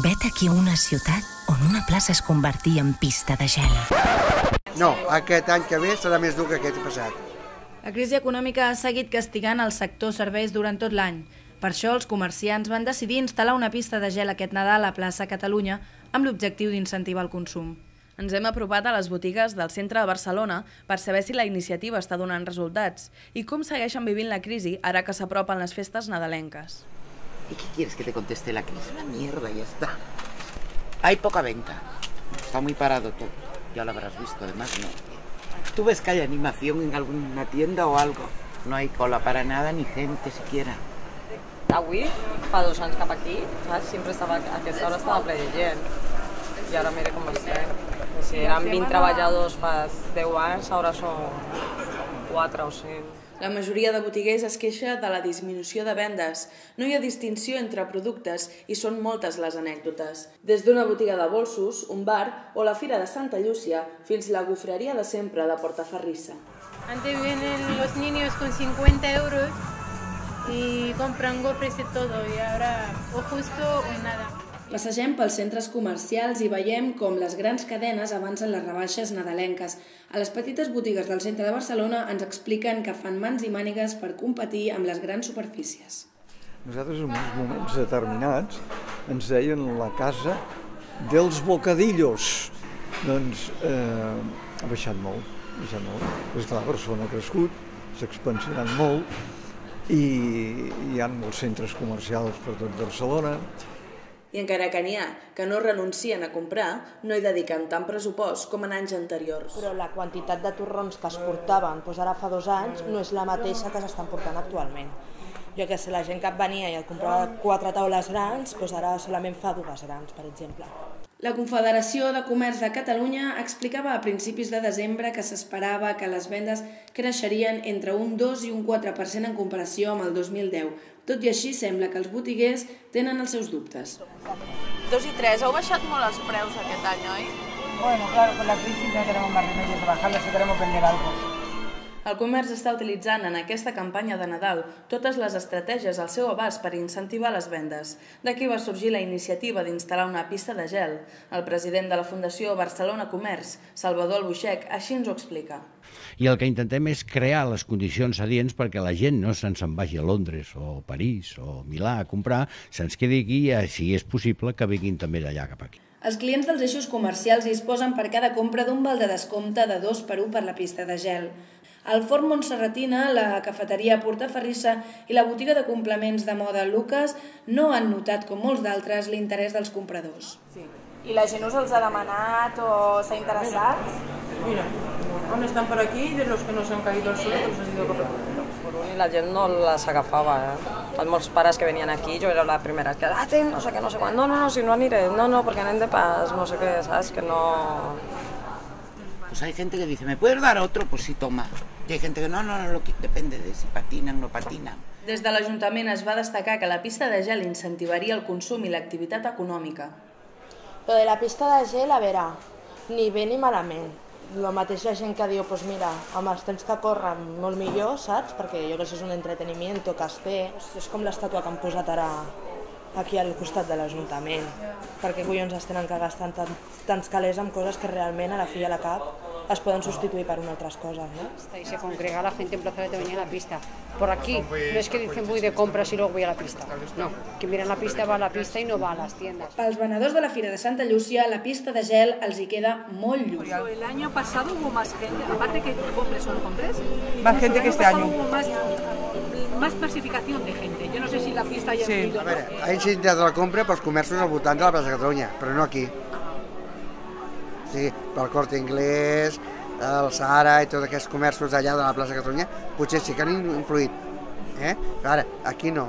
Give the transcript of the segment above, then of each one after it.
Vet aquí una ciutat on una plaça es convertia en pista de gel. No, aquest any que ve serà més dur que aquest passat. La crisi econòmica ha seguit castigant el sector serveis durant tot l'any. Per això els comerciants van decidir instal·lar una pista de gel aquest Nadal a plaça Catalunya amb l'objectiu d'incentivar el consum. Ens hem apropat a les botigues del centre de Barcelona per saber si la iniciativa està donant resultats i com segueixen vivint la crisi ara que s'apropen les festes nadalenques. ¿Y qué quieres que te conteste? La crisis? Una mierda, ya está. Hay poca venta. Está muy parado todo. Ya lo habrás visto, además no. ¿Tú ves que hay animación en alguna tienda o algo? No hay cola para nada ni gente siquiera. Avui, fa 2 anys cap aquí, saps? Sempre estava, a aquesta hora estava ple de gent. I ara mira com estem. Si eren 20 treballadors fa 10 anys, ara són 4 o 5. La majoria de botiguers es queixa de la disminució de vendes. No hi ha distinció entre productes i són moltes les anècdotes. Des d'una botiga de bolsos, un bar o la Fira de Santa Llúcia fins la gofreria de sempre de Portaferrissa. Antes vienen los niños con 50 euros y compran gofres y todo, y ahora o justo o nada. Passegem pels centres comercials i veiem com les grans cadenes avancen les rebaixes nadalenques. A les petites botigues del centre de Barcelona ens expliquen que fan mans i mànigues per competir amb les grans superfícies. Nosaltres en uns moments determinats ens deien la casa dels bocadillos. Doncs ha baixat molt, Però esclar, Barcelona ha crescut, s'ha expansionat molt i hi ha molts centres comercials per tot Barcelona. I encara que n'hi ha que no renuncien a comprar, no hi dediquen tant pressupost com en anys anteriors. Però la quantitat de torrons que es portaven ara fa 2 anys no és la mateixa que s'estan portant actualment. Jo que sé, la gent que venia i et comprava 4 taules grans, ara solament fa 2 grans, per exemple. La Confederació de Comerç de Catalunya explicava a principis de desembre que s'esperava que les vendes creixerien entre un 2 i un 4% en comparació amb el 2010. Tot i així, sembla que els botiguers tenen els seus dubtes. 2 i 3, heu baixat molt els preus aquest any, oi? Bueno, claro, con la crisis no tenemos más remedio que bajarlos si queremos vender algo. El comerç està utilitzant en aquesta campanya de Nadal totes les estratègies al seu abast per incentivar les vendes. D'aquí va sorgir la iniciativa d'instal·lar una pista de gel. El president de la Fundació Barcelona Comerç, Salvador Albuixech, així ens ho explica. I el que intentem és crear les condicions adients perquè la gent no se'n vagi a Londres o París o Milà a comprar, se'ns quedi aquí i, si és possible, que vinguin també d'allà cap aquí. Els clients dels eixos comercials disposen per cada compra d'un val de descompte de 2 per 1 per la pista de gel. Al Forn Montserratina, la cafeteria Portaferrissa i la botiga de complements de moda Lucas no han notat, com molts d'altres, l'interès dels compradors. I la gent us els ha demanat o s'ha interessat? Mira, aún están por aquí, de los que nos han caído al suelo, que nos han ido corriendo. I la gent no les agafava, Els molts pares que venien aquí, jo era la primera que no sé què, no sé quan, no, si no aniré, no, perquè anem de pas, no sé què, saps, que no... Pues hay gente que dice, ¿me puedes dar otro? Pues sí, toma. Y hay gente que no, depende de si patinan o no patinan. Des de l'Ajuntament es va destacar que la pista de gel incentivaria el consum i l'activitat econòmica. Però de la pista de gel, a veure, ni bé ni malament. La mateixa gent que diu, doncs mira, amb els temps que corren molt millor, saps? Perquè jo que sé, és un entreteniment que es té. És com l'estàtua que han posat ara aquí al costat de l'Ajuntament. Per què collons es tenen que gastar tants calés amb coses que realment a la fi i a la cap es poden sustituir per unas otras cosas, ¿no? Y se congrega la gente en Plaza de Toña en la pista. Por aquí no es que dicen voy de compras y luego voy a la pista. No, quien viene a la pista va a la pista y no va a las tiendas. Pels venedors de la Fira de Santa Llúcia, la pista de gel els hi queda molt lluny. El año pasado hubo más gente, aparte que compres o no compres. Más gente que este año. Hubo más masificación de gente. Yo no sé si la pista ya ha sido... A veure, ha incitat la compra pels comerços al voltant de la plaça Catalunya, però no aquí. Sí, pel Corte Inglés, el Sahara i tots aquests comerços allà de la plaça Catalunya, potser sí que han influït. Ara, aquí no.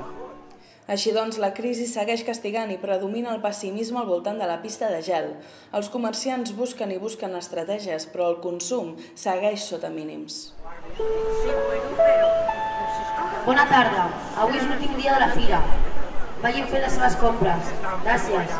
Així doncs, la crisi segueix castigant i predomina el pessimisme al voltant de la pista de gel. Els comerciants busquen i busquen estratègies, però el consum segueix sota mínims. Bona tarda. Avui és l'últim dia de la fira. Vagin fent les seves compres. Gràcies.